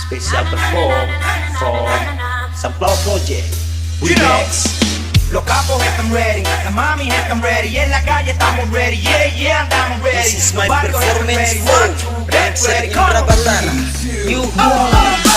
special perform from Lagu Joget. Los capos están ready, las mami están ready, y en la calle estamos ready, yeah, andamos ready. This is my Los barrios están performance ready, flow. 1, 2, get Dancer ready, Indra come on. Batara. You